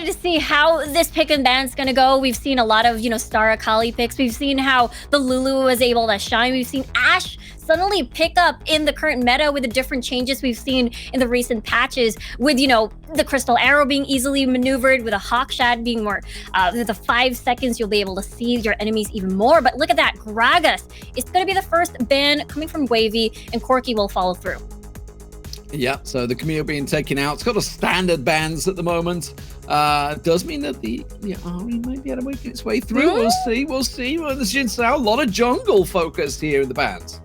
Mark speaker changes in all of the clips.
Speaker 1: excited to see how this pick and ban's gonna go. We've seen a lot of, Star Akali picks. We've seen how the Lulu was able to shine. We've seen Ashe suddenly pick up in the current meta with the different changes we've seen in the recent patches with, the Crystal Arrow being easily maneuvered, with a Hawkshad being more, with the 5 seconds, you'll be able to see your enemies even more. But look at that, Gragas. It's going to be the first ban coming from Wavy, and Corki will follow through.
Speaker 2: Yeah, so the Camille being taken out. It's got a standard bans at the moment. Does mean that the Ari might be able to make its way through. We'll see. Well, the Jin Sao, a lot of jungle focused here in the bans.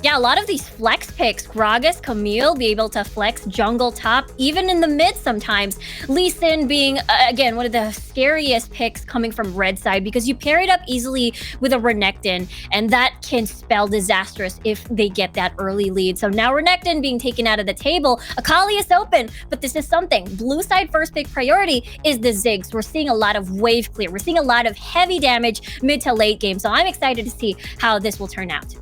Speaker 1: Yeah, a lot of these flex picks, Gragas, Camille, be able to flex jungle top, even in the mid sometimes. Lee Sin being, again, one of the scariest picks coming from red side, because you pair it up easily with a Renekton, and that can spell disastrous if they get that early lead. So now Renekton being taken out of the table. Akali is open, but this is something. Blue side first pick priority is the Ziggs. We're seeing a lot of wave clear. We're seeing a lot of heavy damage mid to late game. So I'm excited to see how this will turn out.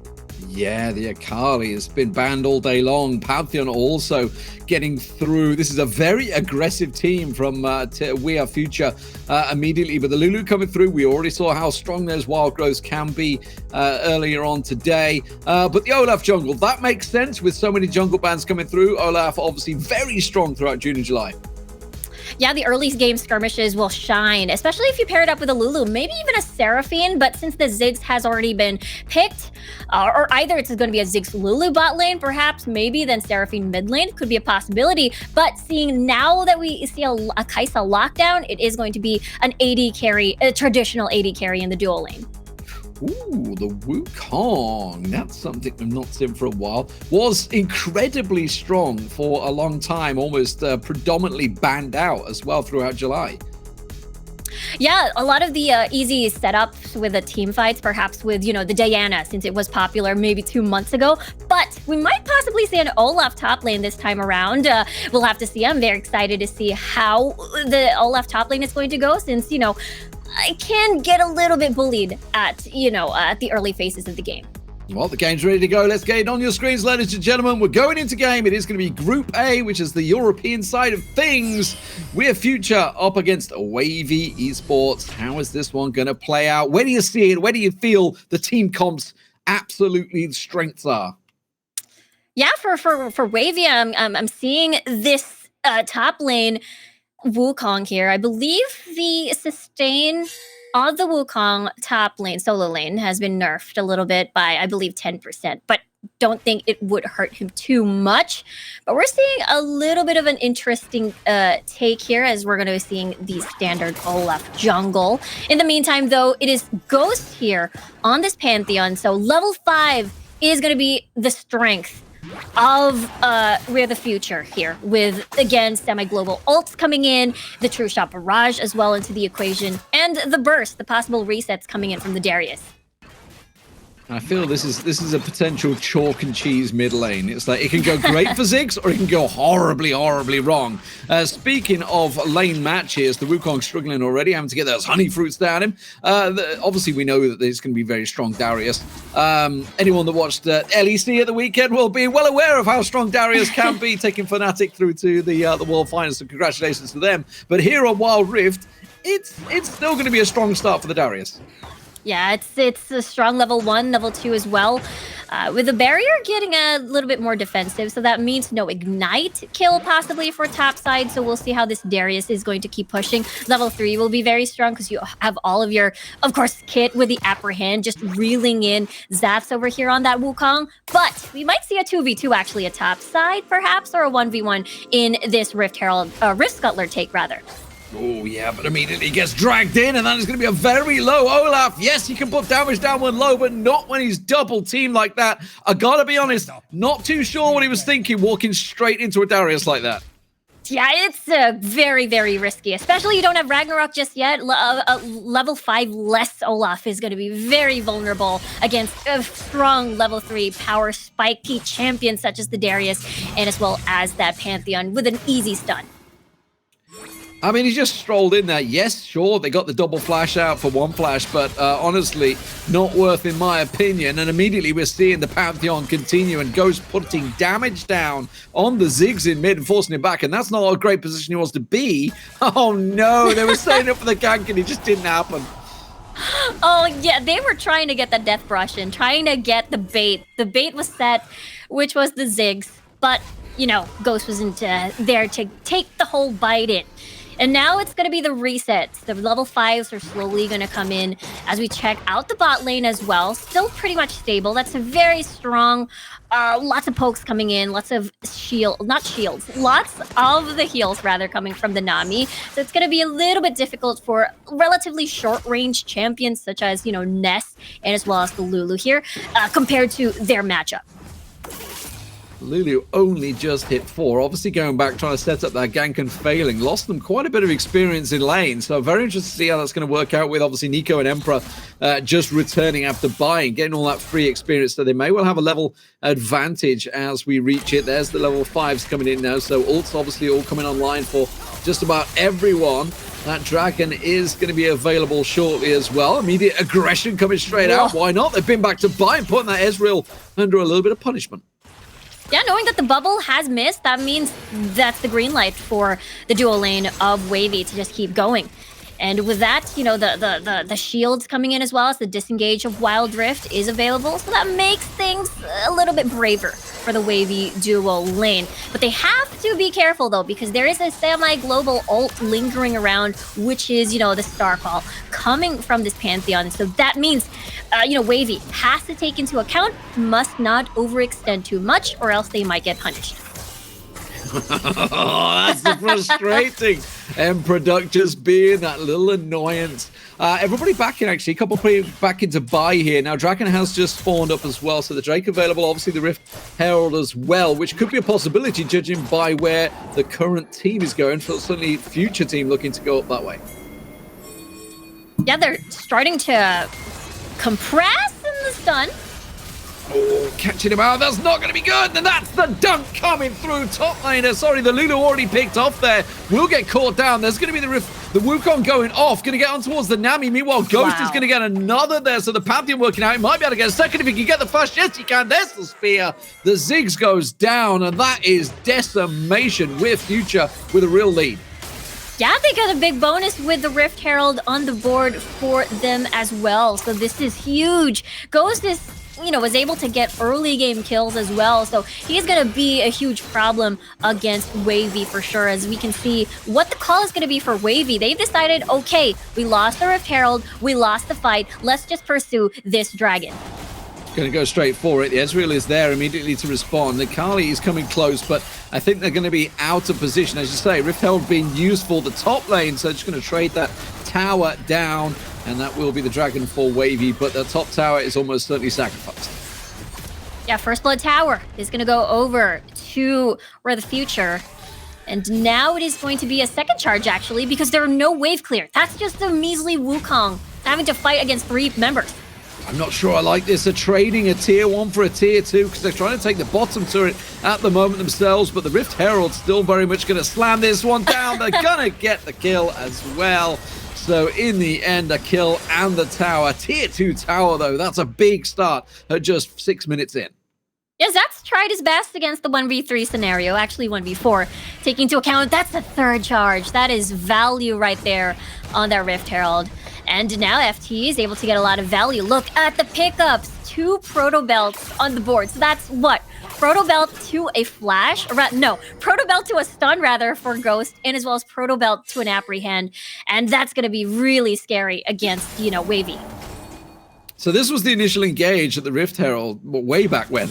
Speaker 2: Yeah, the Akali has been banned all day long. Pantheon also getting through. This is a very aggressive team from We Are Future immediately. But the Lulu coming through, we already saw how strong those wild growths can be earlier on today. But the Olaf jungle, that makes sense with so many jungle bans coming through. Olaf obviously very strong throughout June and July.
Speaker 1: Yeah, the early game skirmishes will shine, especially if you pair it up with a Lulu, maybe even a Seraphine. But since the Ziggs has already been picked, or either it's going to be a Ziggs Lulu bot lane, perhaps, maybe, then Seraphine mid lane could be a possibility. But seeing now that we see a Kai'Sa lockdown, it is going to be an AD carry, a traditional AD carry in the dual lane.
Speaker 2: Ooh, the Wukong. That's something we've not seen for a while. Was incredibly strong for a long time, almost predominantly banned out as well throughout July.
Speaker 1: Yeah, a lot of the easy setups with the team fights, perhaps with, the Diana, since it was popular maybe 2 months ago. But we might possibly see an Olaf top lane this time around. We'll have to see. I'm very excited to see how the Olaf top lane is going to go, since, I can get a little bit bullied at the early phases of the game.
Speaker 2: Well, the game's ready to go. Let's get it on your screens, ladies and gentlemen. We're going into game. It is going to be Group A, which is the European side of things. We're Future up against Wavy Esports. How is this one going to play out? Where do you see it? Where do you feel the team comps absolutely strengths are?
Speaker 1: Yeah, for Wavy, I'm seeing this top lane Wukong here. I believe the sustain on the Wukong top lane, solo lane, has been nerfed a little bit by, I believe, 10%, but don't think it would hurt him too much. But we're seeing a little bit of an interesting take here, as we're going to be seeing the standard Olaf jungle. In the meantime, though, it is Ghost here on this Pantheon, so level 5 is going to be the strength of We're the Future here, with, again, semi-global ults coming in, the True Shot Barrage as well into the equation, and the burst, the possible resets coming in from the Darius.
Speaker 2: I feel this is a potential chalk and cheese mid lane. It's like it can go great for Ziggs, or it can go horribly, horribly wrong. Speaking of lane matches, the Wukong struggling already, having to get those honey fruits down him. Obviously, we know that there's going to be very strong Darius. Anyone that watched LEC at the weekend will be well aware of how strong Darius can be, taking Fnatic through to the World Finals. So congratulations to them. But here on Wild Rift, it's still going to be a strong start for the Darius.
Speaker 1: Yeah, it's a strong level 1, level 2 as well. With the barrier getting a little bit more defensive, so that means no ignite kill possibly for top side. So we'll see how this Darius is going to keep pushing. Level 3 will be very strong because you have all of your, of course, kit with the apprehend, just reeling in zaps over here on that Wukong. But we might see a 2v2 actually, a top side perhaps, or a 1v1 in this Rift Herald, Rift Scuttler take rather.
Speaker 2: Oh, yeah, but immediately gets dragged in, and that is going to be a very low Olaf. Yes, he can put damage down when low, but not when he's double teamed like that. I gotta be honest, not too sure what he was thinking, walking straight into a Darius like that.
Speaker 1: Yeah, it's very, very risky, especially you don't have Ragnarok just yet. Level 5 less Olaf is going to be very vulnerable against a strong level 3 power spiky champion such as the Darius, and as well as that Pantheon with an easy stun.
Speaker 2: I mean, he just strolled in there. Yes, sure, they got the double flash out for one flash, but honestly, not worth in my opinion. And immediately we're seeing the Pantheon continue and Ghost putting damage down on the Ziggs in mid and forcing him back. And that's not a great position he wants to be. Oh no, they were setting up for the gank and it just didn't happen.
Speaker 1: Oh, yeah, they were trying to get the death brush in, trying to get the bait. The bait was set, which was the Ziggs. But, you know, Ghost wasn't there to take the whole bite in. And now it's going to be the resets. The level 5s are slowly going to come in as we check out the bot lane as well. Still pretty much stable. That's a very strong, lots of pokes coming in, lots of lots of the heals rather coming from the Nami. So it's going to be a little bit difficult for relatively short-range champions such as, you know, Ness and as well as the Lulu here compared to their matchup.
Speaker 2: Lulu only just hit 4. Obviously going back, trying to set up that gank and failing. Lost them quite a bit of experience in lane. So very interested to see how that's going to work out with obviously Nico and Emperor just returning after buying, getting all that free experience. So they may well have a level advantage as we reach it. There's the level 5s coming in now. So ults obviously all coming online for just about everyone. That dragon is going to be available shortly as well. Immediate aggression coming straight out. Why not? They've been back to buy and putting that Ezreal under a little bit of punishment.
Speaker 1: Yeah, knowing that the bubble has missed, that means that's the green light for the dual lane of Wavy to just keep going. And with that, you know, the shields coming in as well as the disengage of Wild Rift is available. So that makes things a little bit braver for the Wavy dual lane. But they have to be careful, though, because there is a semi-global ult lingering around, which is, you know, the Star Call coming from this Pantheon. So that means, you know, Wavy has to take into account, must not overextend too much, or else they might get punished.
Speaker 2: Oh, that's frustrating. Emperor Duck just being that little annoyance. Everybody back in, actually. A couple back into buy here. Now, Draken has just spawned up as well, so the Drake available. Obviously, the Rift Herald as well, which could be a possibility judging by where the current team is going. For certainly future team looking to go up that way.
Speaker 1: Yeah, they're starting to compress in the stun.
Speaker 2: Oh, catching him out. That's not going to be good. And that's the dunk coming through top laner. Sorry, the Lulu already picked off there. Will get caught down. There's going to be the Wukong going off. Going to get on towards the Nami. Meanwhile, Ghost is going to get another there. So the Pantheon working out. He might be able to get a second if he can get the flash. Yes, he can. There's the spear. The Ziggs goes down. And that is decimation with Future with a real lead.
Speaker 1: Yeah, they got a big bonus with the Rift Herald on the board for them as well. So this is huge. Ghost is, you know, was able to get early game kills as well. So he's going to be a huge problem against Wavy for sure. As we can see what the call is going to be for Wavy. They've decided, okay, we lost the Rift Herald. We lost the fight. Let's just pursue this dragon.
Speaker 2: Going to go straight for it. The Ezreal is there immediately to respond. The Kali is coming close, but I think they're going to be out of position. As you say, Rift Herald being used for the top lane, so just going to trade that tower down, and that will be the dragon for Wavy, but the top tower is almost certainly sacrificed.
Speaker 1: Yeah, First Blood Tower is going to go over to where the Future. And now it is going to be a second charge, actually, because there are no wave clear. That's just a measly Wukong having to fight against 3 members.
Speaker 2: I'm not sure I like this. They're trading a tier 1 for a tier 2 because they're trying to take the bottom turret at the moment themselves, but the Rift Herald's still very much going to slam this one down. They're going to get the kill as well. So in the end, a kill and the tower. Tier 2 tower, though, that's a big start at just 6 minutes in.
Speaker 1: Yeah, Zap's tried his best against the 1v3 scenario, actually 1v4. Taking into account, that's the third charge. That is value right there on that Rift Herald. And now FTE is able to get a lot of value. Look at the pickups. 2 Proto Belts on the board. So that's what? Proto Belt to a flash? No, Proto Belt to a stun rather for Ghost, and as well as Proto Belt to an apprehend. And that's going to be really scary against, you know, Wavy.
Speaker 2: So this was the initial engage at the Rift Herald way back when.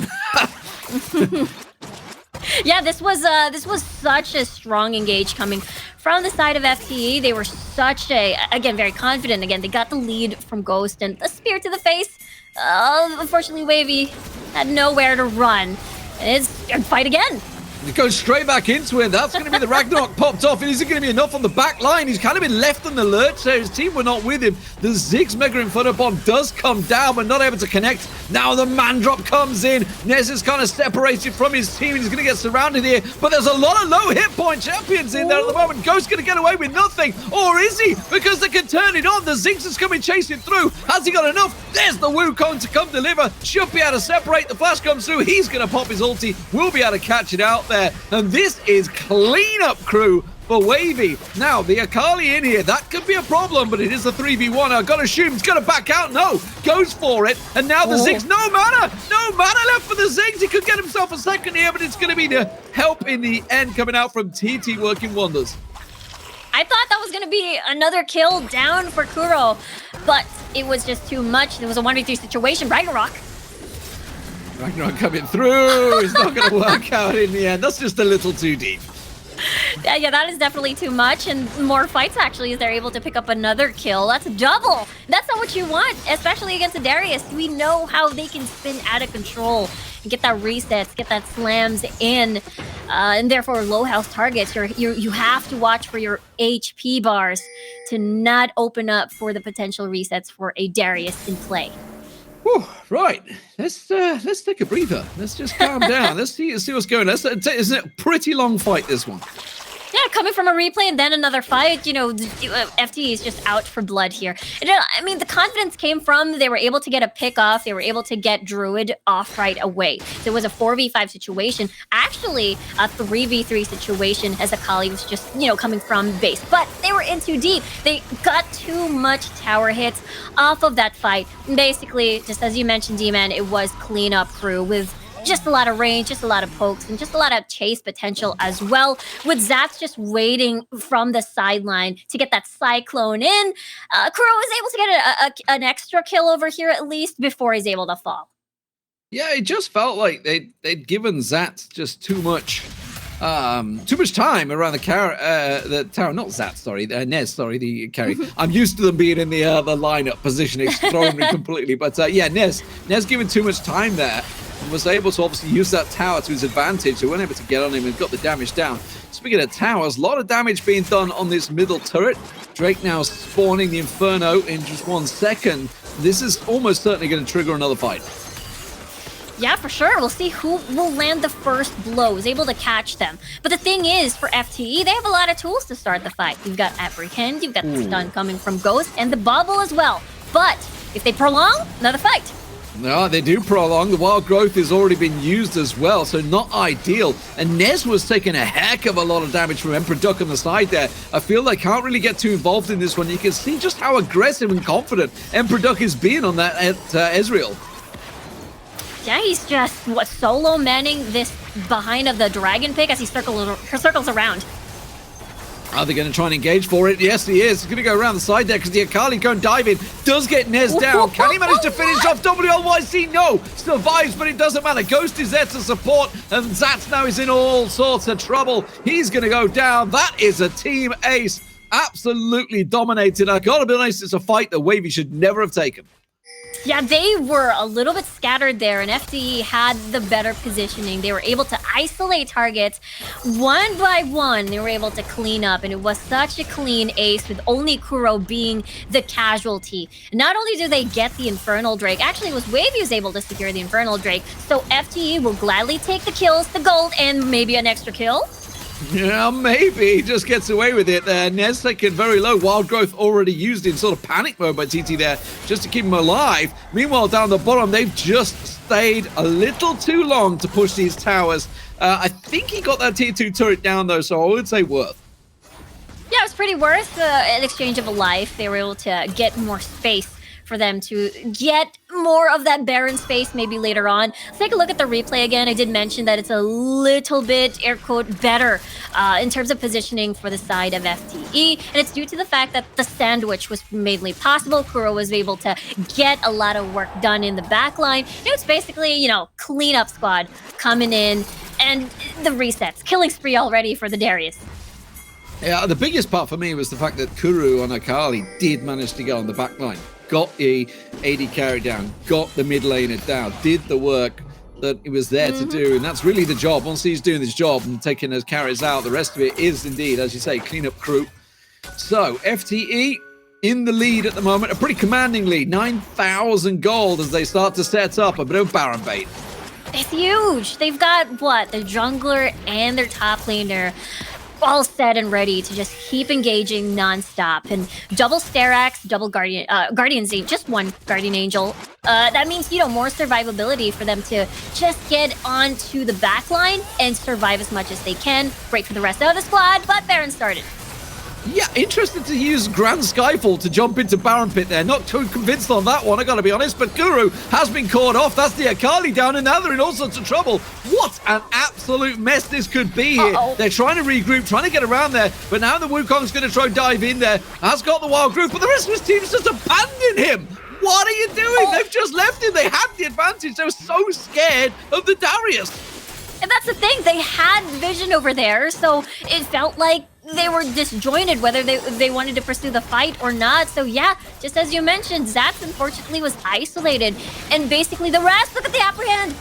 Speaker 1: Yeah, this was such a strong engage coming from the side of FTE. They were such a, again, very confident. Again, they got the lead from Ghost and the spear to the face. Unfortunately, Wavy had nowhere to run. And it's fight again.
Speaker 2: He goes straight back into it. That's going to be the Ragnarok popped off. And is it going to be enough on the back line? He's kind of been left on the lurch, so his team were not with him. The Ziggs Mega Inferno Bomb does come down, but not able to connect. Now the man drop comes in. Nez is kind of separated from his team. He's going to get surrounded here, but there's a lot of low hit point champions in there at the moment. Ghost's going to get away with nothing, or is he? Because they can turn it on. The Ziggs is coming chasing through. Has he got enough? There's the Wukong to come deliver. Should be able to separate. The flash comes through. He's going to pop his ulti. Will be able to catch it out there. And this is cleanup crew for Wavy. Now, the Akali in here, that could be a problem, but it is a 3v1. I've got to assume he's going to back out. No, goes for it. And now the Ziggs, no mana left for the Ziggs. He could get himself a second here, but it's going to be the help in the end coming out from TT working wonders.
Speaker 1: I thought that was going to be another kill down for Kuro, but it was just too much. It was a 1v3 situation. Ragnarok
Speaker 2: coming through. It's not going to work out in the end. That's just a little too deep.
Speaker 1: Yeah, that is definitely too much, and more fights actually as they're able to pick up another kill. That's a double. That's not what you want, especially against a Darius. We know how they can spin out of control and get that resets, get that slams in, and therefore low health targets. You have to watch for your HP bars to not open up for the potential resets for a Darius in play.
Speaker 2: Whew, right, let's take a breather. Let's just calm down. Let's see what's going on. Isn't it a pretty long fight, this one?
Speaker 1: Yeah, coming from a replay and then another fight, FTE is just out for blood here. And, I mean, the confidence came from they were able to get a pick off. They were able to get Druid off right away. So it was a 4v5 situation. Actually, a 3v3 situation as Akali was just, coming from base. But they were in too deep. They got too much tower hits off of that fight. And basically, just as you mentioned, D-Man, it was cleanup crew with just a lot of range, just a lot of pokes, and just a lot of chase potential as well. With Zats just waiting from the sideline to get that Cyclone in, Kuro was able to get an extra kill over here at least before he's able to fall.
Speaker 2: Yeah, it just felt like they'd given Zats just too much time around the tower. Not Zat, sorry, Nez, sorry, the carry. I'm used to them being in the lineup position. It's thrown me completely. But yeah, Nez given too much time there. And was able to obviously use that tower to his advantage. They weren't able to get on him and got the damage down. Speaking of towers, a lot of damage being done on this middle turret. Drake now spawning the Inferno in just 1 second. This is almost certainly going to trigger another fight.
Speaker 1: Yeah, for sure. We'll see who will land the first blow, is able to catch them. But the thing is, for FTE, they have a lot of tools to start the fight. You've got Apprehend, you've got the stun coming from Ghost, and the bubble as well. But if they prolong, another fight.
Speaker 2: No, they do prolong. The wild growth has already been used as well, so not ideal. And Nez was taking a heck of a lot of damage from Emperor Duck on the side there. I feel they can't really get too involved in this one. You can see just how aggressive and confident Emperor Duck is being on that at Ezreal.
Speaker 1: Yeah, he's just solo manning this behind of the dragon pick as he circles around.
Speaker 2: Are they going to try and engage for it? Yes, he is. He's going to go around the side there because the Akali going diving does get Nez down. Can he manage to finish off WLYC? No. Survives, but it doesn't matter. Ghost is there to support, and Zats now is in all sorts of trouble. He's going to go down. That is a team ace. Absolutely dominated. I got to be honest, it's a fight that Wavy should never have taken.
Speaker 1: Yeah, they were a little bit scattered there, and FTE had the better positioning. They were able to isolate targets one by one. They were able to clean up, and it was such a clean ace with only Kuro being the casualty. Not only do they get the Infernal Drake, actually it was Wavy who's able to secure the Infernal Drake, so FTE will gladly take the kills, the gold, and maybe an extra kill.
Speaker 2: Yeah, maybe. He just gets away with it there. Nez taken very low. Wild Growth already used in sort of panic mode by TT there just to keep him alive. Meanwhile, down the bottom, they've just stayed a little too long to push these towers. I think he got that tier 2 turret down, though, so I would say worth.
Speaker 1: Yeah, it was pretty worth an exchange of a life. They were able to get more space for them to get more of that barren space maybe later on. Let's take a look at the replay again. I did mention that it's a little bit, air quote, better in terms of positioning for the side of FTE. And it's due to the fact that the sandwich was mainly possible. Kuro was able to get a lot of work done in the back line. It was basically, cleanup squad coming in and the resets. Killing spree already for the Darius.
Speaker 2: Yeah, the biggest part for me was the fact that Kuro on Akali did manage to go on the back line. Got the AD carry down, got the mid laner down, did the work. that he was there to do, and that's really the job. Once he's doing his job and taking those carries out, the rest of it is indeed, as you say, cleanup crew. So FTE in the lead at the moment, a pretty commanding lead, 9,000 gold as they start to set up a bit of Baron bait.
Speaker 1: It's huge. They've got, what, the jungler and their top laner all set and ready to just keep engaging nonstop. And double Sterax, double Guardian's Angel, just one Guardian Angel. That means, more survivability for them to just get onto the back line and survive as much as they can. Great for the rest of the squad, but Baron started.
Speaker 2: Yeah, interested to use Grand Skyfall to jump into Baron Pit there. Not too convinced on that one, I gotta be honest, but Guru has been caught off. That's the Akali down, and now they're in all sorts of trouble. What an absolute mess this could be here. They're trying to regroup, trying to get around there, but now the Wukong's gonna try dive in there. Has got the wild group, but the rest of his team's just abandoning him. What are you doing? They've just left him. They had the advantage. They were so scared of the Darius.
Speaker 1: And that's the thing, they had vision over there, so it felt like they were disjointed whether they wanted to pursue the fight or not. So yeah, just as you mentioned, Zats unfortunately was isolated, and basically the rest, look at the apprehend.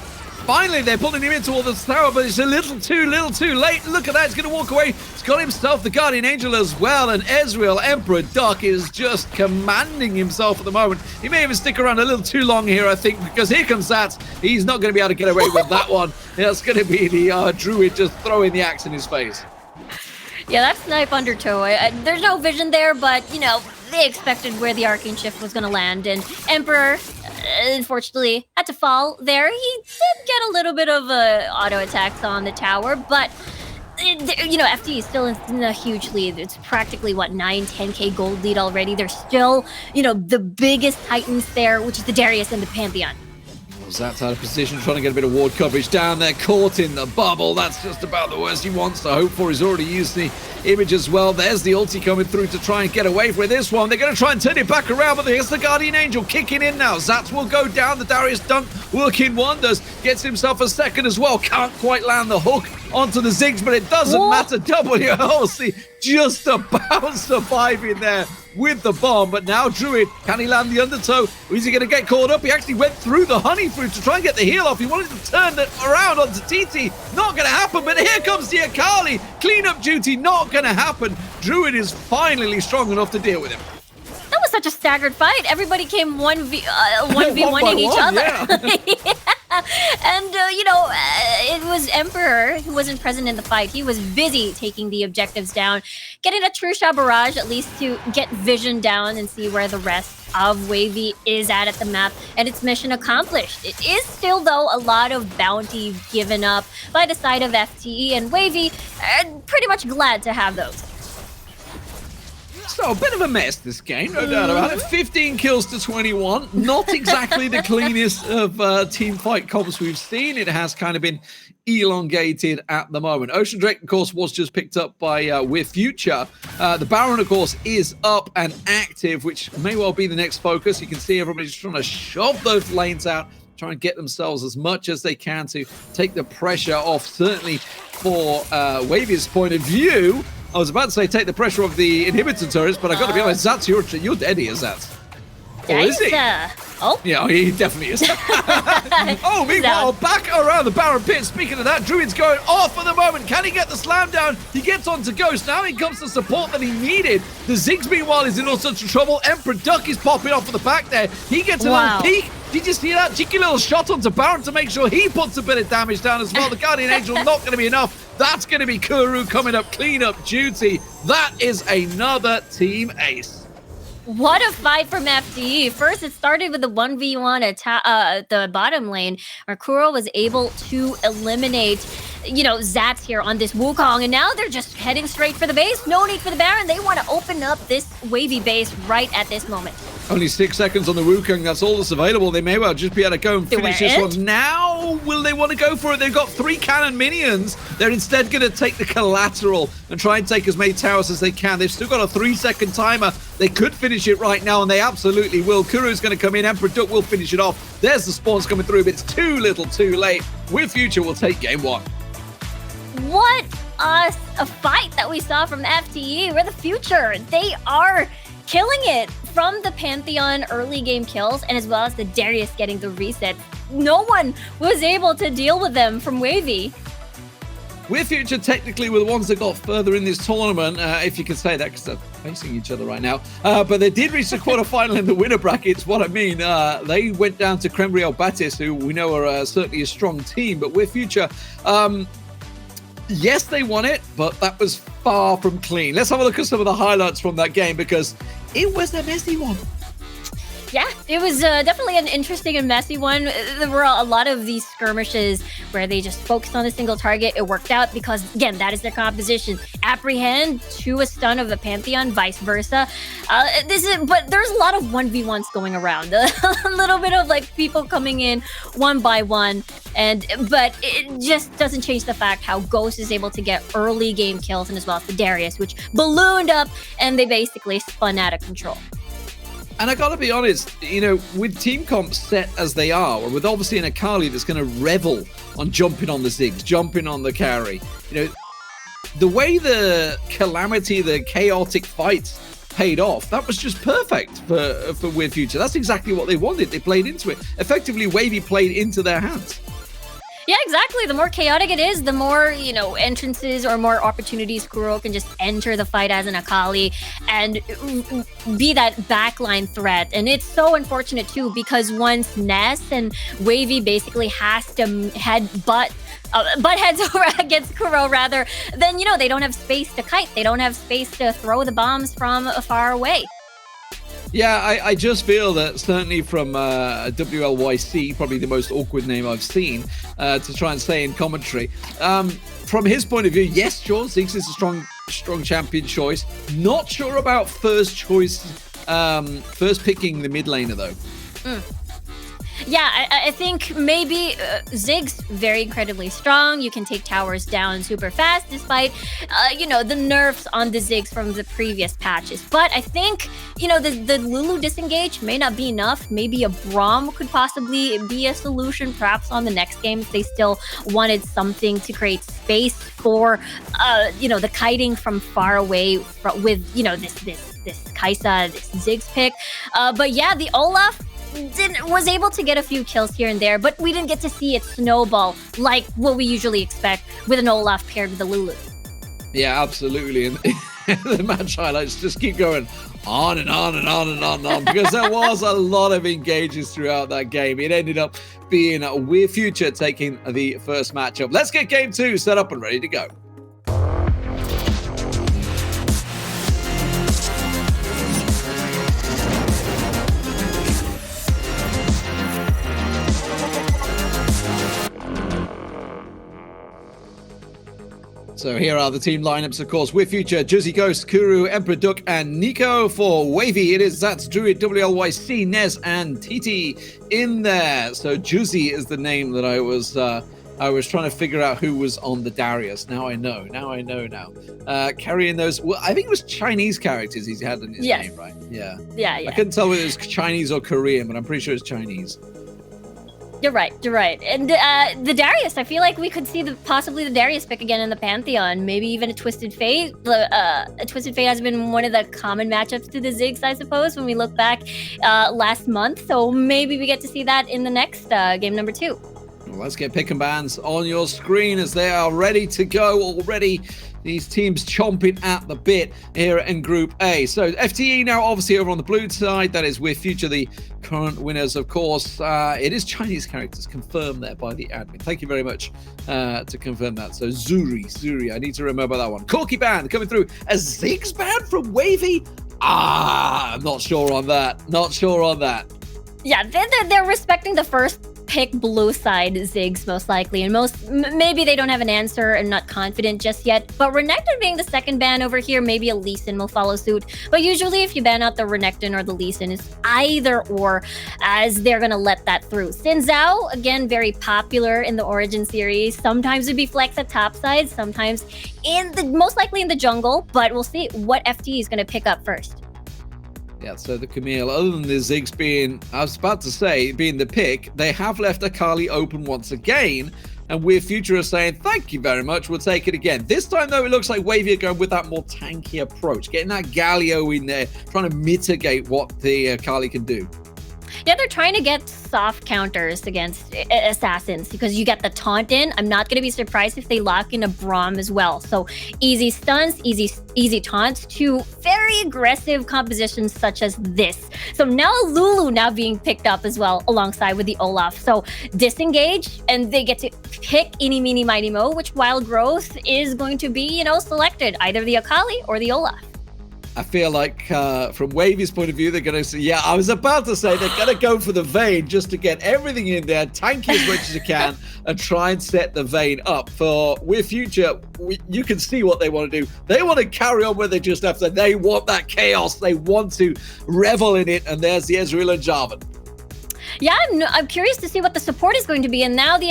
Speaker 2: Finally, they're pulling him in towards the tower, but it's a little too late. Look at that, he's going to walk away. He's got himself the Guardian Angel as well, and Ezreal, Emperor Duck, is just commanding himself at the moment. He may even stick around a little too long here, I think, because here comes Zats. He's not going to be able to get away with that one. That's going to be the Druid just throwing the axe in his face.
Speaker 1: Yeah, that snipe undertow. There's no vision there, but, they expected where the Arcane Shift was going to land, and Emperor, unfortunately, had to fall there. He did get a little bit of auto attacks on the tower, but, FTE is still in a huge lead. It's practically, 10K gold lead already. There's still, the biggest Titans there, which is the Darius and the Pantheon.
Speaker 2: Zats out of position, trying to get a bit of ward coverage down there, caught in the bubble. That's just about the worst he wants to hope for. He's already used the image as well. There's the ulti coming through to try and get away with this one. They're going to try and turn it back around, but there's the Guardian Angel kicking in now. Zats will go down. The Darius dunk working wonders. Gets himself a second as well. Can't quite land the hook onto the Ziggs, but it doesn't matter. WLC just about surviving there with the bomb, but now Druid, can he land the undertow? Or is he going to get caught up? He actually went through the honey fruit to try and get the heal off. He wanted to turn it around onto TT. Not going to happen, but here comes the Akali. Cleanup duty, not going to happen. Druid is finally strong enough to deal with him.
Speaker 1: That was such a staggered fight. Everybody came 1v1ing each other. Yeah. And, it was Emperor who wasn't present in the fight. He was busy taking the objectives down, getting a true shot barrage, at least to get vision down and see where the rest of Wavy is at the map, and its mission accomplished. It is still, though, a lot of bounty given up by the side of FTE, and Wavy pretty much glad to have those.
Speaker 2: So, a bit of a mess, this game, no doubt about it. 15 kills to 21. Not exactly the cleanest of team fight comps we've seen. It has kind of been elongated at the moment. Ocean Drake, of course, was just picked up by With Future. The Baron, of course, is up and active, which may well be the next focus. You can see everybody just trying to shove those lanes out, try and get themselves as much as they can to take the pressure off, certainly for Wavy's point of view. I was about to say take the pressure off the inhibitor turrets, but I got to be honest, Zats, you're dead here, Zats. Or is he? Yeah, he definitely is. Meanwhile, back around the Baron Pit. Speaking of that, Druid's going off at the moment. Can he get the slam down? He gets onto Ghost. Now he comes to support that he needed. The Ziggs, meanwhile, is in all sorts of trouble. Emperor Duck is popping off at the back there. He gets a little peek. Did you see that? Cheeky little shot onto Baron to make sure he puts a bit of damage down as well. The Guardian Angel not going to be enough. That's going to be Kuru coming up, clean up duty. That is another team ace.
Speaker 1: What a fight from FTE. First, it started with the 1v1 attack, the bottom lane, where Kuro was able to eliminate, Zats here on this Wukong, and now they're just heading straight for the base. No need for the Baron. They want to open up this Wavy base right at this moment.
Speaker 2: Only 6 seconds on the Wukong. That's all that's available. They may well just be able to go and finish this one. Now, will they want to go for it? They've got 3 cannon minions. They're instead going to take the collateral and try and take as many towers as they can. They've still got a 3-second timer. They could finish it right now, and they absolutely will. Kuru's going to come in. Emperor Duck will finish it off. There's the spawns coming through, but it's too little too late. With Future, we'll take game 1.
Speaker 1: What us a fight that we saw from the FTE. We're the future. They are killing it from the Pantheon early game kills, and as well as the Darius getting the reset. No one was able to deal with them from Wavy.
Speaker 2: We're Future technically were the ones that got further in this tournament, if you could say that, because they're facing each other right now. But they did reach the quarterfinal in the winner brackets. What I mean, they went down to Crembriel Batis, who we know are certainly a strong team. But We're Future, yes, they won it, but that was far from clean. Let's have a look at some of the highlights from that game, because it was a messy one.
Speaker 1: Yeah, it was definitely an interesting and messy one. There were a lot of these skirmishes where they just focused on a single target. It worked out because, again, that is their composition. Apprehend to a stun of the Pantheon, vice versa. But there's a lot of 1v1s going around. A little bit of like people coming in one by one. But it just doesn't change the fact how Ghost is able to get early game kills, and as well as the Darius, which ballooned up and they basically spun out of control.
Speaker 2: And I gotta be honest, you know, with team comps set as they are, or with obviously an Akali that's gonna revel on jumping on the Ziggs, jumping on the carry, you know, the way the Calamity, the chaotic fights paid off, that was just perfect for Weird Future. That's exactly what they wanted. They played into it. Effectively, Wavy played into their hands.
Speaker 1: Yeah, exactly. The more chaotic it is, the more, you know, entrances or more opportunities Kuro can just enter the fight as an Akali and be that backline threat. And it's so unfortunate too, because once Ness and Wavy basically has to butt heads over against Kuro, rather, then, you know, they don't have space to kite. They don't have space to throw the bombs from far away.
Speaker 2: Yeah, I just feel that certainly from WLYC, probably the most awkward name I've seen, to try and say in commentary. From his point of view, yes, sure, Ziggs is a strong champion choice. Not sure about first picking the mid laner though.
Speaker 1: Yeah, I think maybe Ziggs very incredibly strong. You can take towers down super fast, despite you know, the nerfs on the Ziggs from the previous patches. But I think, you know, the Lulu disengage may not be enough. Maybe a Braum could possibly be a solution, perhaps on the next game, if they still wanted something to create space for you know, the kiting from far away with, you know, this Kai'Sa, this Ziggs pick. But yeah, the Olaf was able to get a few kills here and there, but we didn't get to see it snowball like what we usually expect with an Olaf paired with a Lulu.
Speaker 2: Yeah, absolutely. And the match highlights just keep going on and on and on and on and on, because there was a lot of engages throughout that game. It ended up being Weird Future taking the first matchup. Let's get game 2 set up and ready to go. So here are the team lineups, of course. We're Future, Juicy Ghost, Kuru, Emperor Duck, and Nico. For Wavy, it is Zats, Druid, WLYC, Nez, and TT in there. So Juicy is the name that I was trying to figure out who was on the Darius. Now I know. Carrying those, well, I think it was Chinese characters he had in his name, right? Yeah. I couldn't tell whether it was Chinese or Korean, but I'm pretty sure it's Chinese.
Speaker 1: You're right. And the Darius, I feel like we could see possibly the Darius pick again in the Pantheon. Maybe even a Twisted Fate. A Twisted Fate has been one of the common matchups to the Ziggs, I suppose, when we look back last month. So maybe we get to see that in the next game number 2.
Speaker 2: Well, let's get pick and bans on your screen as they are ready to go already. These teams chomping at the bit here in Group A. So FTE now obviously over on the blue side. That is We're Future, the current winners, of course. It is Chinese characters confirmed there by the admin. Thank you very much to confirm that. So Zuri, I need to remember that one. Corky Band coming through. A Ziggs band from Wavy? I'm not sure on that. Yeah,
Speaker 1: they're respecting the first pick blue side Ziggs most likely, and maybe they don't have an answer and not confident just yet. But Renekton being the second ban over here, maybe a Lee Sin will follow suit. But usually if you ban out the Renekton or the Lee Sin, it's either or, as they're gonna let that through. Xin Zhao, again, very popular in the Origin series. Sometimes it'd be flex at top side, sometimes most likely in the jungle, but we'll see what FTE is gonna pick up first.
Speaker 2: Yeah, so the Camille, other than the Ziggs being, I was about to say, being the pick, they have left Akali open once again. and We're Future are saying, thank you very much, we'll take it again. This time, though, it looks like Wavy are going with that more tanky approach, getting that Galio in there, trying to mitigate what the Kali can do.
Speaker 1: Yeah, they're trying to get soft counters against assassins because you get the taunt in. I'm not going to be surprised if they lock in a Braum as well. So easy stuns, easy taunts to very aggressive compositions such as this. So now Lulu now being picked up as well alongside with the Olaf. So disengage and they get to pick Eeny, Meeny, Miny, Mo, which Wild Growth is going to be, selected, either the Akali or the Olaf.
Speaker 2: I feel like from Wavy's point of view, they're going to say, yeah, I was about to say they're going to go for the Vayne just to get everything in there, tank as much as you can, and try and set the Vayne up. For We're Future, you can see what they want to do. They want to carry on where they just have to. They want that chaos. They want to revel in it, and there's the Ezreal and Jarvan.
Speaker 1: Yeah, I'm curious to see what the support is going to be. And now the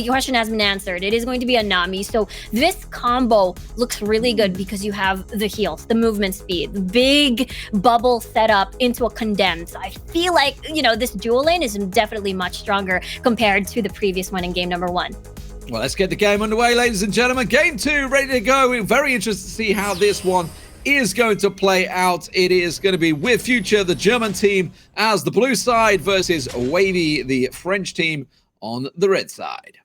Speaker 1: question has been answered. It is going to be a Nami. So this combo looks really good because you have the heals, the movement speed, the big bubble set up into a condemned. So I feel like, this dual lane is definitely much stronger compared to the previous one in game number 1.
Speaker 2: Well, let's get the game underway, ladies and gentlemen. Game 2, ready to go. We're very interested to see how this one is going to play out. It is going to be We're Future, the German team, as the blue side versus Wavy, the French team, on the red side.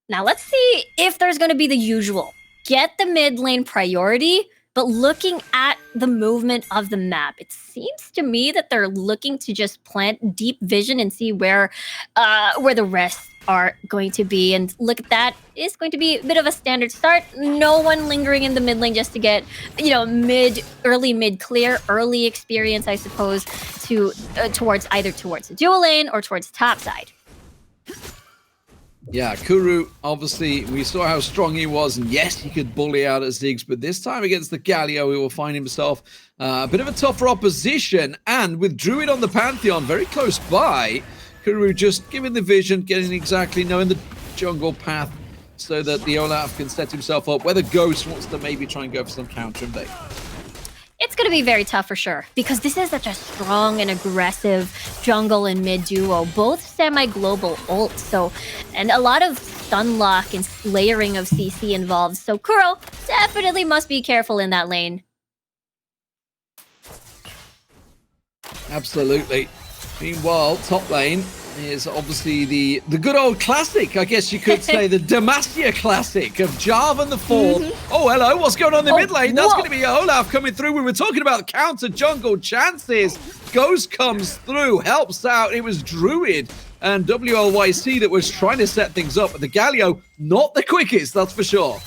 Speaker 1: Now let's see if there's going to be the usual. Get the mid lane priority, but looking at the movement of the map, it seems to me that they're looking to just plant deep vision and see where the rest are going to be. And look at that. It's going to be a bit of a standard start. No one lingering in the mid lane just to get, early mid clear, early experience, I suppose, towards the dual lane or towards top side.
Speaker 2: Yeah, Kuru, obviously, we saw how strong he was, and yes, he could bully out at Ziggs, but this time against the Galio, he will find himself a bit of a tougher opposition, and with Druid on the Pantheon very close by, Kuru just giving the vision, knowing the jungle path so that the Olaf can set himself up, whether Ghost wants to maybe try and go for some counter invade.
Speaker 1: It's going to be very tough for sure, because this is such a strong and aggressive jungle and mid duo, both semi-global ults, and a lot of stun lock and layering of CC involved, so Kuro definitely must be careful in that lane.
Speaker 2: Absolutely. Meanwhile, top lane is obviously the good old classic, I guess you could say, the Demacia classic of Jarvan the Fourth. Oh, hello, what's going on in the mid lane? That's going to be Olaf coming through. We were talking about counter jungle chances. Ghost comes through, helps out. It was Druid and WLYC that was trying to set things up, but the Galio, not the quickest, that's for sure.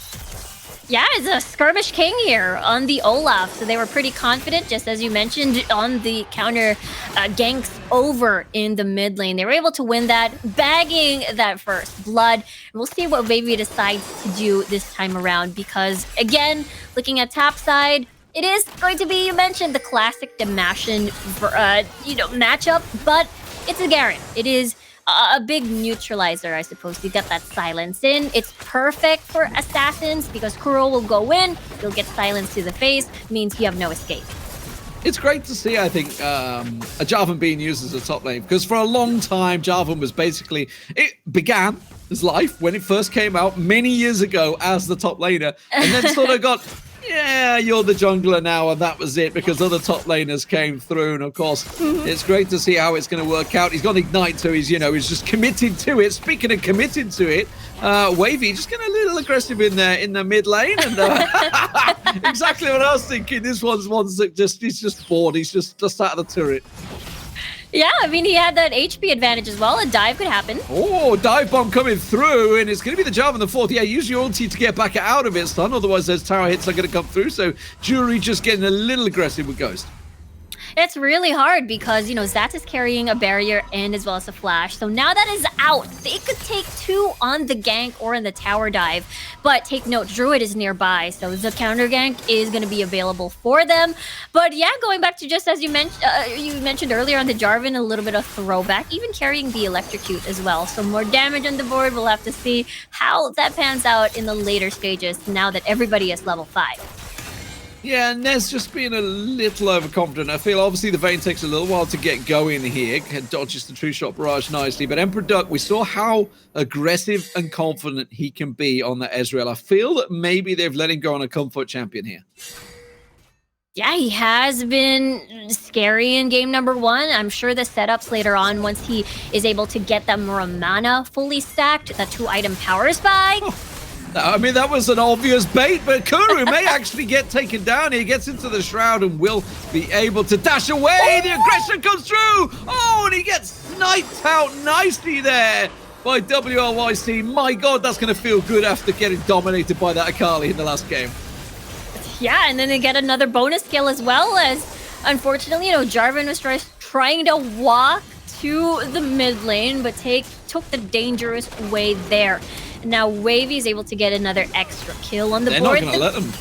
Speaker 1: Yeah, it's a skirmish king here on the Olaf, so they were pretty confident, just as you mentioned, on the counter ganks over in the mid lane. They were able to win that, bagging that first blood. We'll see what Wavy decides to do this time around, because, again, looking at top side, it is going to be, you mentioned, the classic Demacian matchup, but it's a Garen. It is a big neutralizer, I suppose. You get that silence in. It's perfect for assassins because Kuro will go in, you'll get silence to the face, means you have no escape.
Speaker 2: It's great to see, I think, a Jarvan being used as a top lane, because for a long time, Jarvan was basically, it began his life when it first came out many years ago as the top laner, and then sort of got, yeah, you're the jungler now, and that was it, because other top laners came through, and of course, it's great to see how it's going to work out. He's got Ignite, so he's just committed to it. Speaking of committed to it, Wavy just getting a little aggressive in the mid lane, and exactly what I was thinking. This one's that he's just bored. He's just out of the turret.
Speaker 1: Yeah, I mean, he had that HP advantage as well. A dive could happen.
Speaker 2: Oh, dive bomb coming through, and it's going to be the Jarvan the Fourth. Yeah, use your ulti to get back out of it, son. Otherwise, those tower hits are going to come through. So, Jury just getting a little aggressive with Ghost.
Speaker 1: It's really hard because, Zat is carrying a barrier and as well as a flash. So now that is out, they could take 2 on the gank or in the tower dive. But take note, Druid is nearby, so the counter gank is going to be available for them. But yeah, going back to just as you mentioned earlier on the Jarvan, a little bit of throwback, even carrying the electrocute as well. So more damage on the board. We'll have to see how that pans out in the later stages now that everybody is level 5.
Speaker 2: Yeah, Nez just being a little overconfident. I feel obviously the Vayne takes a little while to get going here. Dodges the True Shot Barrage nicely. But Emperor Duck, we saw how aggressive and confident he can be on the Ezreal. I feel that maybe they've let him go on a comfort champion here.
Speaker 1: Yeah, he has been scary in game number 1. I'm sure the setups later on, once he is able to get that Muramana fully stacked, that 2-item power spike.
Speaker 2: I mean, that was an obvious bait, but Kuru may actually get taken down. He gets into the Shroud and will be able to dash away. The aggression comes through. Oh, and he gets sniped out nicely there by WLYC. My God, that's going to feel good after getting dominated by that Akali in the last game.
Speaker 1: Yeah, and then they get another bonus kill as well as, unfortunately, Jarvan was trying to walk to the mid lane, but took the dangerous way there. Now Wavy is able to get another extra kill on the board.
Speaker 2: They're not going to let them.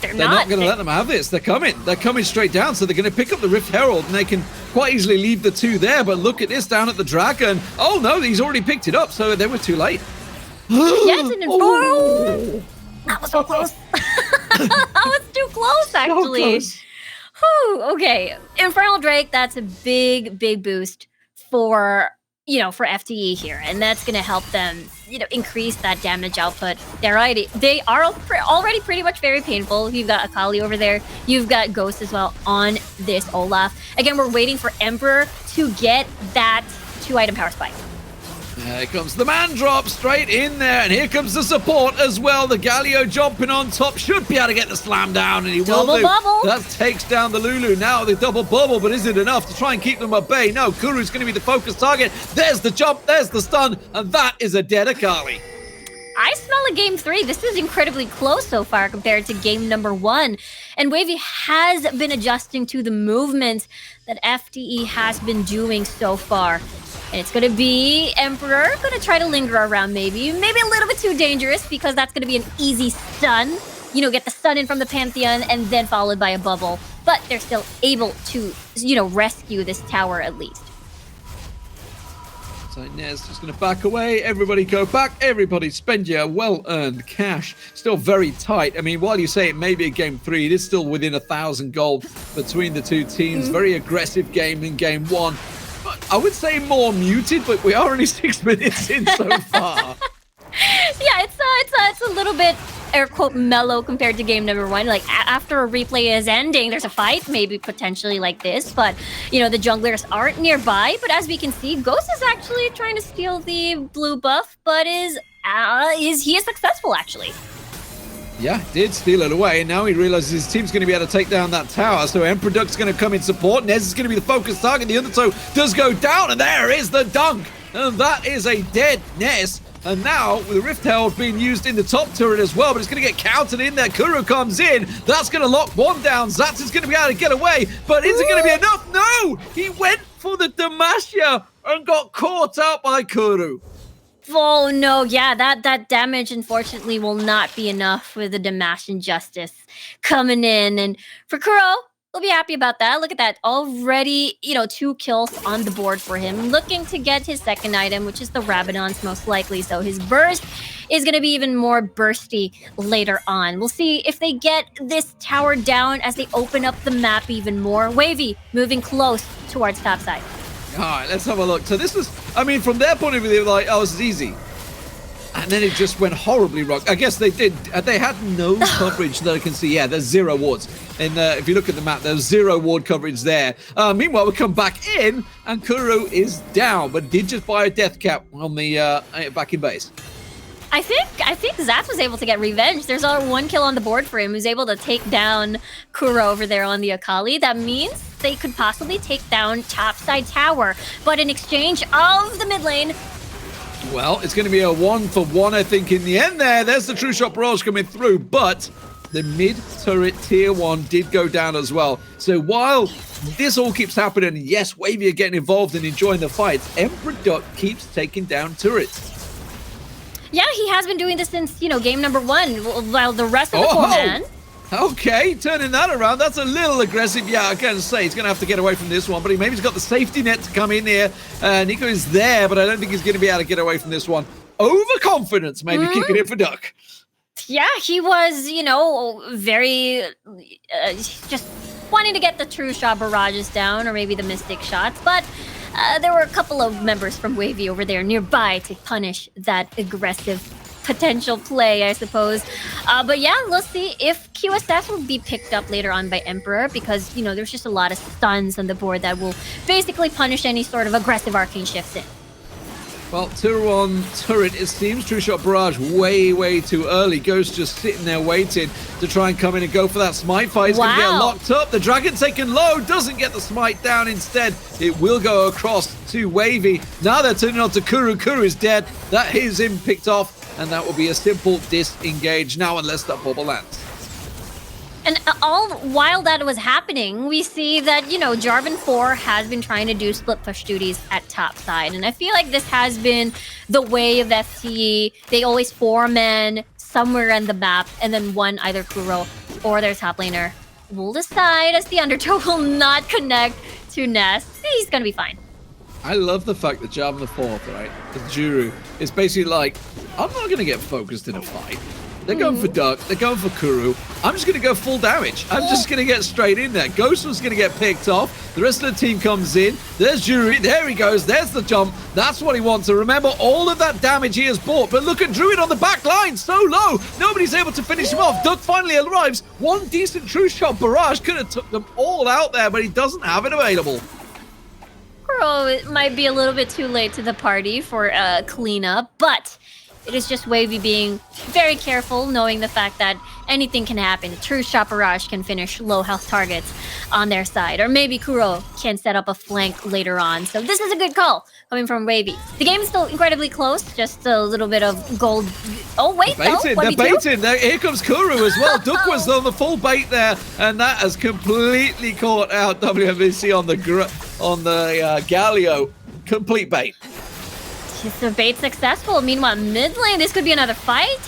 Speaker 1: They're
Speaker 2: not going to let them have this. They're coming. They're coming straight down, so they're going to pick up the Rift Herald, and they can quite easily leave the 2 there. But look at this down at the Dragon. Oh, no, he's already picked it up, so they were too late.
Speaker 1: Yes, and oh. That was so close. That was too close, actually. So close. Whew, okay, Infernal Drake, that's a big, big boost for FTE here, and that's going to help them, increase that damage output. They are already pretty much very painful. You've got Akali over there. You've got Ghost as well on this Olaf. Again, we're waiting for Emperor to get that 2-item power spike.
Speaker 2: Here comes the man drop straight in there, and here comes the support as well. The Galio jumping on top should be able to get the slam down, and he will do.
Speaker 1: Bubble.
Speaker 2: That takes down the Lulu. Now the double bubble, but is it enough to try and keep them at bay? No, Kuru's going to be the focus target. There's the jump, there's the stun, and that is a dead Akali.
Speaker 1: I smell a game 3. This is incredibly close so far compared to game number 1. And Wavy has been adjusting to the movement that FTE has been doing so far. And it's going to be Emperor, going to try to linger around maybe a little bit too dangerous, because that's going to be an easy stun. Get the stun in from the Pantheon and then followed by a bubble. But they're still able to, rescue this tower at least.
Speaker 2: So Nez just going to back away. Everybody go back. Everybody spend your well-earned cash. Still very tight. I mean, while you say it may be a game 3, it is still within 1,000 gold between the two teams. Very aggressive game in game 1. I would say more muted, but we are only 6 minutes in so far.
Speaker 1: Yeah, it's a little bit air quote mellow compared to game number 1. Like after a replay is ending, there's a fight, maybe potentially like this, but the junglers aren't nearby. But as we can see, Ghost is actually trying to steal the blue buff, but is successful actually.
Speaker 2: Yeah, did steal it away, and now he realizes his team's going to be able to take down that tower, so Emperor Duck's going to come in support. Nez is going to be the focus target. The Undertow does go down, and there is the dunk, and that is a dead Nez. And now, with the Rift Herald being used in the top turret as well, but it's going to get countered in there. Kuro comes in. That's going to lock one down. Zatz is going to be able to get away, but is it going to be enough? No! He went for the Demacia and got caught out by Kuro.
Speaker 1: Oh no, yeah, that damage unfortunately will not be enough with the Demash Injustice coming in. And for Kuro, he'll be happy about that. Look at that, already, 2 kills on the board for him. Looking to get his second item, which is the Rabadon's most likely. So his burst is going to be even more bursty later on. We'll see if they get this tower down as they open up the map even more. Wavy moving close towards topside.
Speaker 2: All right, let's have a look. So this was, I mean, from their point of view, they were like, oh, this is easy. And then it just went horribly wrong. I guess they did. They had no coverage that I can see. Yeah, there's 0 wards. And if you look at the map, there's 0 ward coverage there. Meanwhile, we come back in, and Kuro is down, but did just buy a death cap on the back in base.
Speaker 1: I think Zatz was able to get revenge. There's only 1 kill on the board for him. Who's able to take down Kuro over there on the Akali. That means they could possibly take down topside tower. But in exchange of the mid lane,
Speaker 2: well, it's going to be a 1-for-1, I think, in the end there. There's the True Shot Barrage coming through, but the mid-turret tier 1 did go down as well. So while this all keeps happening, yes, Wavy are getting involved and enjoying the fights, Emperor Duck keeps taking down turrets.
Speaker 1: Yeah, he has been doing this since, game number 1, while the rest of the 4-man...
Speaker 2: Okay, turning that around. That's a little aggressive. Yeah, I can say he's going to have to get away from this one, but maybe he's got the safety net to come in here. Nico is there, but I don't think he's going to be able to get away from this one. Overconfidence, maybe kicking it for Duck.
Speaker 1: Yeah, he was, very just wanting to get the true shot barrages down or maybe the mystic shots, but there were a couple of members from Wavy over there nearby to punish that aggressive potential play, I suppose. But yeah, we'll see if QSS will be picked up later on by Emperor because, there's just a lot of stuns on the board that will basically punish any sort of aggressive arcane shifts in.
Speaker 2: Well, Turon turret, it seems True Shot Barrage way too early. Ghost just sitting there waiting to try and come in and go for that smite fight. He's going to get locked up. The dragon taken low, doesn't get the smite down. Instead, it will go across to Wavy. Now they're turning on to Kuru. Kuru is dead. That is him picked off, and that will be a simple disengage now unless that bubble lands.
Speaker 1: And all while that was happening, we see that, Jarvan 4 has been trying to do split push duties at top side. And I feel like this has been the way of FTE. They always 4-man somewhere on the map, and then one, either Kuro or their top laner, will decide as the Undertow will not connect to Nest. He's going to be fine.
Speaker 2: I love the fact that Jarvan the 4th, right, the Juru, is basically like, I'm not going to get focused in a fight. They're going for Duck. They're going for Kuru. I'm just going to go full damage. I'm just going to get straight in there. Ghost was going to get picked off. The rest of the team comes in. There's Jury. There he goes. There's the jump. That's what he wants. To remember all of that damage he has bought. But look at Druid on the back line. So low. Nobody's able to finish him off. Duck finally arrives. One decent true shot barrage could have took them all out there, but he doesn't have it available.
Speaker 1: Kuro, it might be a little bit too late to the party for cleanup, but it is just Wavy being very careful, knowing the fact that anything can happen. A true shot barrage can finish low health targets on their side. Or maybe Kuro can set up a flank later on. So this is a good call coming from Wavy. The game is still incredibly close. Just a little bit of gold. Oh, wait,
Speaker 2: they're baiting. Here comes Kuru as well. Duck was on the full bait there, and that has completely caught out WVY on the Galio. Complete bait.
Speaker 1: So bait successful. Meanwhile, mid lane, this could be another fight.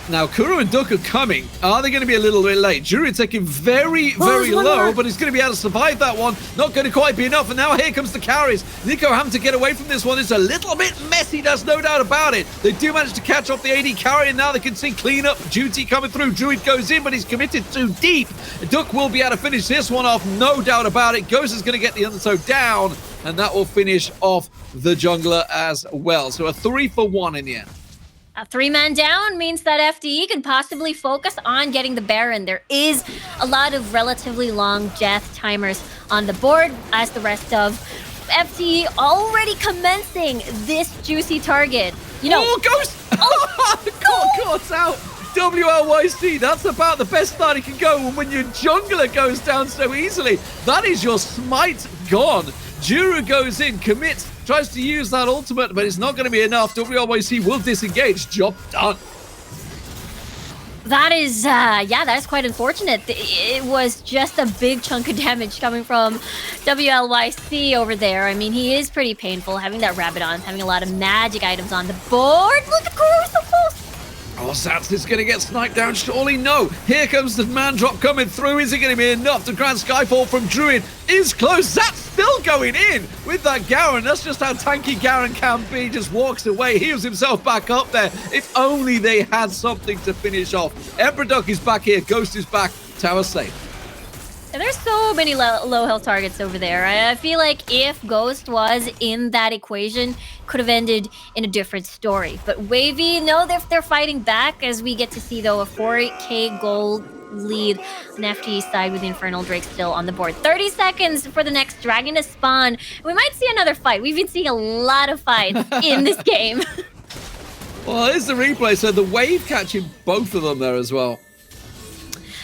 Speaker 2: Now, Kuru and Duck are coming. Are they going to be a little bit late? Jury taking very low, but he's going to be able to survive that one. Not going to quite be enough, and now here comes the carries. Nico having to get away from this one. It's a little bit messy, there's no doubt about it. They do manage to catch off the AD carry, and now they can see cleanup duty coming through. Druid goes in, but he's committed too deep. Duck will be able to finish this one off, no doubt about it. Ghost is going to get the Undertow down, and that will finish off the jungler as well. So a 3-for-1 in the end.
Speaker 1: A 3-man down means that FTE can possibly focus on getting the Baron. There is a lot of relatively long death timers on the board as the rest of FTE already commencing this juicy target.
Speaker 2: Oh, Ghost! Caught out! WLYC, that's about the best start he can go when your jungler goes down so easily. That is your smite gone. Juru goes in, commits, tries to use that ultimate, but it's not going to be enough. WLYC will disengage. Job done.
Speaker 1: That is, that is quite unfortunate. It was just a big chunk of damage coming from WLYC over there. I mean, he is pretty painful having that Rabadon, having a lot of magic items on the board. Look at Kuru, so close.
Speaker 2: Oh, Zats is going to get sniped down, surely no. Here comes the man drop coming through. Is it going to be enough? The Grand Skyfall from Druid is close. Zats still going in with that Garen. That's just how tanky Garen can be. Just walks away, heals himself back up there. If only they had something to finish off. Emperor Duck is back here. Ghost is back. Tower safe.
Speaker 1: And there's so many low health targets over there. I feel like if Ghost was in that equation, could have ended in a different story. But Wavy, no, they're fighting back as we get to see, though, a 4K gold lead on FTE side with the Infernal Drake still on the board. 30 seconds for the next dragon to spawn. We might see another fight. We've been seeing a lot of fights in this game.
Speaker 2: Well, here's the replay. So the wave catching both of them there as well.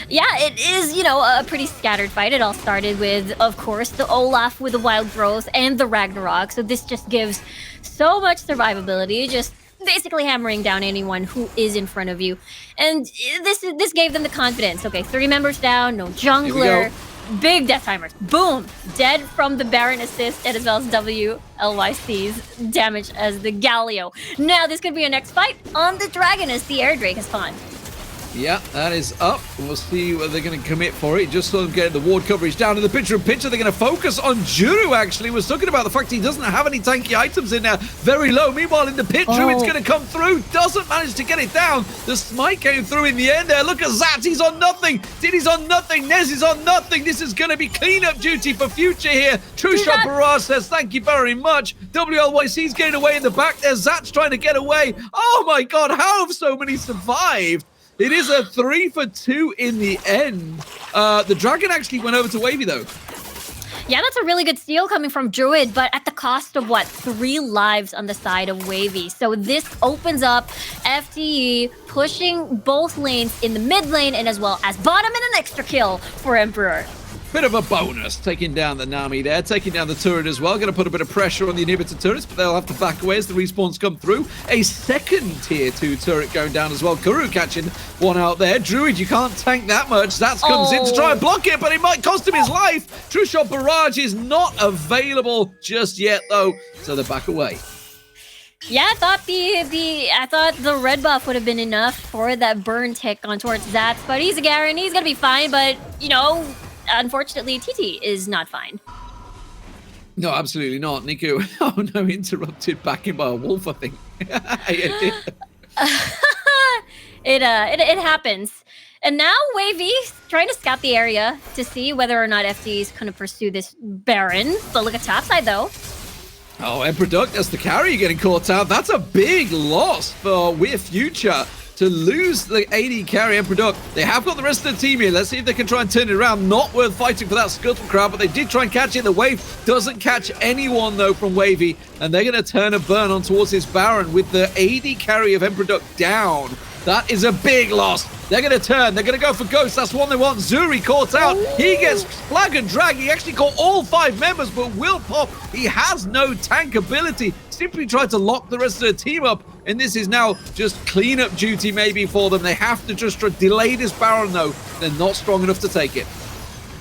Speaker 1: Yeah, it is, a pretty scattered fight. It all started with, of course, the Olaf with the Wild Growth and the Ragnarok. So this just gives so much survivability, just basically hammering down anyone who is in front of you. And this gave them the confidence. Okay, 3 members down, no jungler, big death timers. Boom! Dead from the Baron assist and as well as WLYC's damage as the Galio. Now this could be a next fight on the Dragon as the Air Drake has spawned.
Speaker 2: Yeah, that is up. We'll see whether they're going to commit for it. Just saw them getting the ward coverage down in the picture-in-picture. They're going to focus on Juru, actually. We're talking about the fact he doesn't have any tanky items in there. Very low. Meanwhile, in the pit, Druid's going to come through. Doesn't manage to get it down. The smite came through in the end there. Look at Zat. He's on nothing. Diddy's on nothing. Nez is on nothing. This is going to be cleanup duty for future here. True Shot Barrage says, thank you very much. WLYC's getting away in the back there. Zat's trying to get away. Oh, my God. How have so many survived? It is a 3 for 2 in the end. The Dragon actually went over to Wavy, though.
Speaker 1: Yeah, that's a really good steal coming from Druid, but at the cost of, what, 3 lives on the side of Wavy. So this opens up FTE pushing both lanes in the mid lane and as well as bottom, and an extra kill for Emperor.
Speaker 2: Bit of a bonus, taking down the Nami there, taking down the turret as well. Going to put a bit of pressure on the inhibitor turrets, but they'll have to back away as the respawns come through. A second tier 2 turret going down as well. Kuru catching one out there. Druid, you can't tank that much. Zats comes in to try and block it, but it might cost him his life. True Shot Barrage is not available just yet, though, so they back away.
Speaker 1: Yeah, I thought the red buff would have been enough for that burn tick on towards Zats, but he's a Garen. He's gonna be fine, but you know, unfortunately, TT is not fine.
Speaker 2: No, absolutely not. Nico, oh no, interrupted back in by a wolf, I think.
Speaker 1: It happens. And now Wavy's trying to scout the area to see whether or not FTE is going to pursue this Baron. But look at topside, though.
Speaker 2: Oh, Emperor Duck, that's the carry getting caught out. That's a big loss for We're Future. To lose the AD carry Emperor Duck. They have got the rest of the team here. Let's see if they can try and turn it around. Not worth fighting for that Scuttle crowd, but they did try and catch it. The wave doesn't catch anyone, though, from Wavy. And they're going to turn a burn on towards this Baron with the AD carry of Emperor Duck down. That is a big loss. They're going to turn. They're going to go for Ghost. That's one they want. Zuri caught out. He gets flag and drag. He actually caught all 5 members, but will pop. He has no tank ability. Simply tried to lock the rest of the team up. And this is now just cleanup duty maybe for them. They have to just delay this Baron, though. They're not strong enough to take it.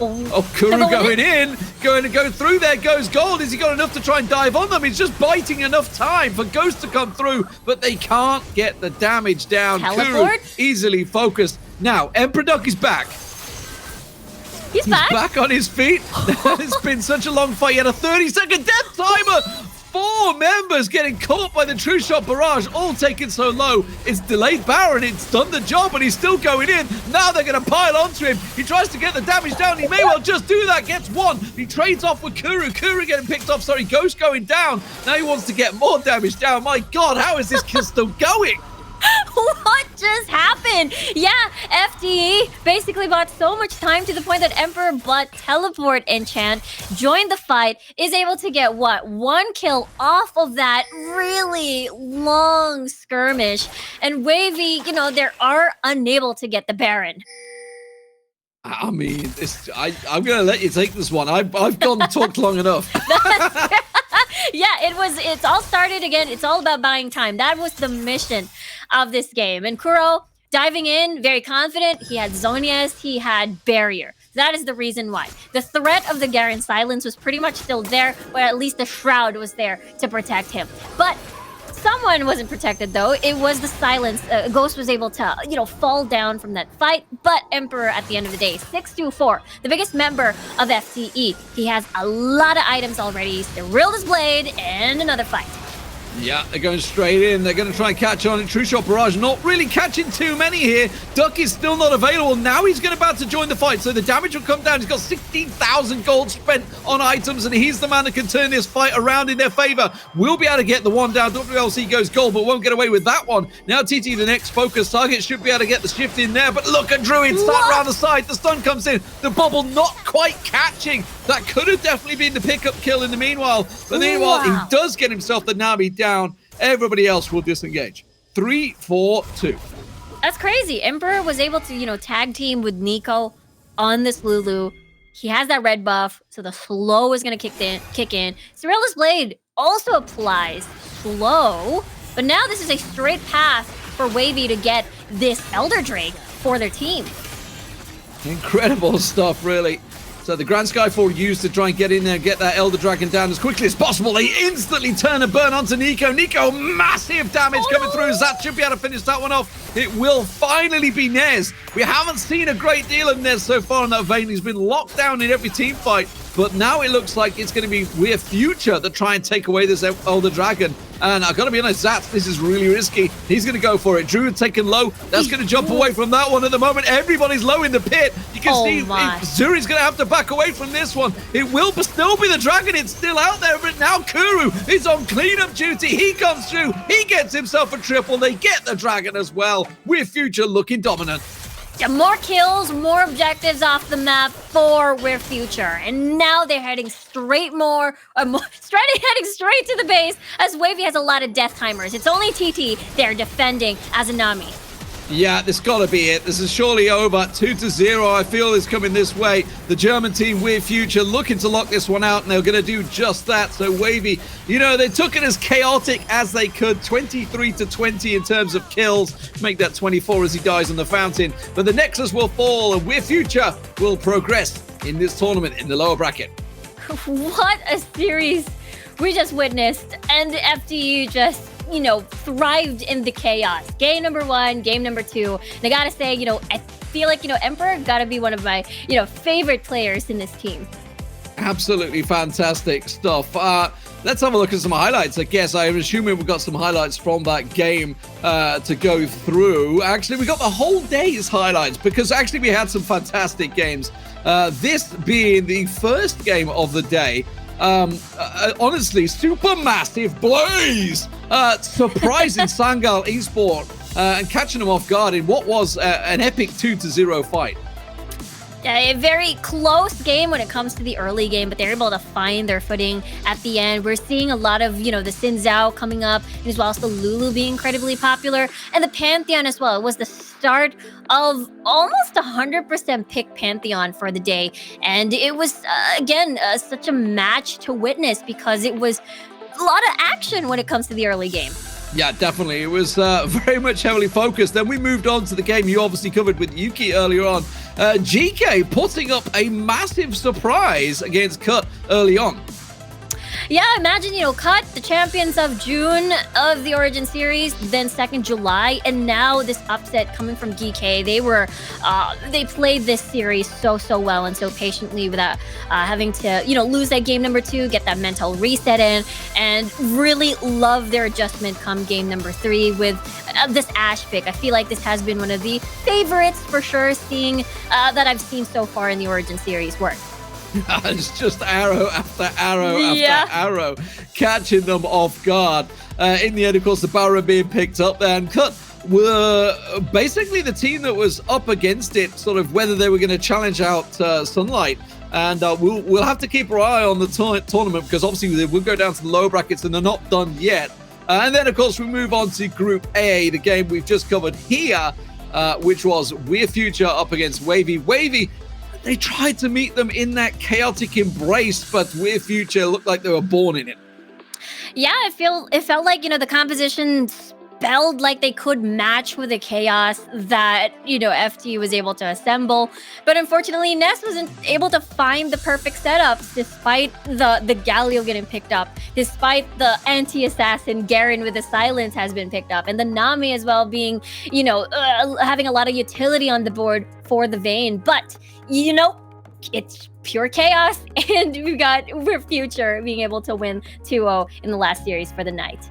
Speaker 2: Oh, Kuru going in. Going to go through. There goes Gold. Has he got enough to try and dive on them? He's just biting enough time for Ghost to come through, but they can't get the damage down.
Speaker 1: Teleport?
Speaker 2: Kuru easily focused. Now, Emperor Duck is back.
Speaker 1: He's back
Speaker 2: on his feet. It's been such a long fight. He had a 30-second death timer. 4 members getting caught by the True Shot Barrage, all taken so low. It's delayed Baron. It's done the job, but he's still going in. Now they're going to pile onto him. He tries to get the damage down. He may well just do that. Gets one. He trades off with Kuru. Kuru getting picked off. Sorry, Ghost going down. Now he wants to get more damage down. My God, how is this kill still going?
Speaker 1: What just happened? Yeah, FTE basically bought so much time to the point that Emperor bought teleport enchant, joined the fight, is able to get, what, 1 kill off of that really long skirmish. And Wavy, you know, they are unable to get the Baron.
Speaker 2: I mean, I'm going to let you take this one. I've gone and talked long enough.
Speaker 1: Yeah, it's all started again. It's all about buying time. That was the mission of this game. And Kuro diving in, very confident. He had Zonias, he had Barrier. That is the reason why. The threat of the Garen silence was pretty much still there, but at least the Shroud was there to protect him. But someone wasn't protected, though. It was the silence. Ghost was able to, you know, fall down from that fight. But Emperor, at the end of the day, 624, the biggest member of FTE. He has a lot of items already. He's reeled his blade, and another fight.
Speaker 2: Yeah, they're going straight in. They're going to try and catch on. True Shot Barrage not really catching too many here. Duck is still not available. Now he's about to join the fight, so the damage will come down. He's got 16,000 gold spent on items, and he's the man that can turn this fight around in their favor. Will be able to get the one down. WLC goes gold, but won't get away with that one. Now TT, the next focus target, should be able to get the shift in there, but look at Druid start around the side. The stun comes in. The bubble not quite catching. That could have definitely been the pickup kill in the meanwhile. But meanwhile, he does get himself the Nami down. Everybody else will disengage. 3-4-2.
Speaker 1: That's crazy. Emperor was able to, you know, tag team with Nico on this Lulu. He has that red buff, so the slow is going to kick in. Cyrilla's Blade also applies slow, but now this is a straight path for Wavy to get this Elder Drake for their team.
Speaker 2: Incredible stuff, really. So the Grand Skyfall used to try and get in there and get that Elder Dragon down as quickly as possible. They instantly turn and burn onto Nico. Nico, massive damage coming through. Zat should be able to finish that one off. It will finally be Nez. We haven't seen a great deal of Nez so far in that vein. He's been locked down in every team fight. But now it looks like it's going to be We're Future that try and take away this Elder Dragon. And I've got to be honest, Zat, this is really risky. He's going to go for it. Drew taken low. That's going to jump away from that one at the moment. Everybody's low in the pit. You can see Zuri's going to have to back away from this one. It will still be the Dragon. It's still out there. But now Kuru is on cleanup duty. He comes through. He gets himself a triple. They get the Dragon as well. We're Future looking dominant.
Speaker 1: More kills, more objectives off the map for We're Future. And now they're heading straight heading straight to the base as Wavy has a lot of death timers. It's only TT they're defending as a Nami.
Speaker 2: Yeah, this got to be it. This is surely over. 2-0, I feel, is coming this way. The German team, We're Future, looking to lock this one out, and they're going to do just that. So Wavy, they took it as chaotic as they could. 23-20 in terms of kills. Make that 24 as he dies on the fountain. But the Nexus will fall, and We're Future will progress in this tournament in the lower bracket.
Speaker 1: What a series we just witnessed. And FTE just thrived in the chaos. Game number 1, game number 2. And I gotta say, I feel like, Emperor gotta be one of my, favorite players in this team.
Speaker 2: Absolutely fantastic stuff. Let's have a look at some highlights, I guess. I'm assuming we've got some highlights from that game to go through. Actually, we got the whole day's highlights because actually we had some fantastic games. This being the first game of the day. Honestly, super massive blaze, surprising Sangal Esports and catching them off guard in what was an epic 2-0 fight.
Speaker 1: Yeah, a very close game when it comes to the early game, but they're able to find their footing at the end. We're seeing a lot of, the Xin Zhao coming up, as well as the Lulu being incredibly popular, and the Pantheon as well. It was the start of almost 100% pick Pantheon for the day, and it was, again, such a match to witness because it was a lot of action when it comes to the early game.
Speaker 2: Yeah, definitely. It was very much heavily focused. Then we moved on to the game you obviously covered with Yuki earlier on. GK putting up a massive surprise against Cut early on.
Speaker 1: Yeah, imagine, Cut, the champions of June of the Origin Series, then 2nd July, and now this upset coming from GK. They played this series so well and so patiently without having to, lose that game number 2, get that mental reset in, and really love their adjustment come game number 3 with this Ashe pick. I feel like this has been one of the favorites for sure, seeing that I've seen so far in the Origin Series work.
Speaker 2: It's just arrow after arrow after arrow, catching them off guard. In the end, of course, the Baron being picked up there, and Cut were basically the team that was up against it, sort of whether they were going to challenge out Sunlight. And we'll have to keep our eye on the tournament because obviously they will go down to the lower brackets and they're not done yet. And then, of course, we move on to Group A, the game we've just covered here, which was We're Future up against Wavy. Wavy, they tried to meet them in that chaotic embrace, but We're Future looked like they were born in it.
Speaker 1: Yeah, it felt like, the composition spelled like they could match with the chaos that, FT was able to assemble. But unfortunately, Ness wasn't able to find the perfect setups despite the Galio getting picked up, despite the anti-assassin Garen with the silence has been picked up, and the Nami as well being, having a lot of utility on the board for the Vayne. But, it's pure chaos, and we've got We're Future being able to win 2-0 in the last series for the night.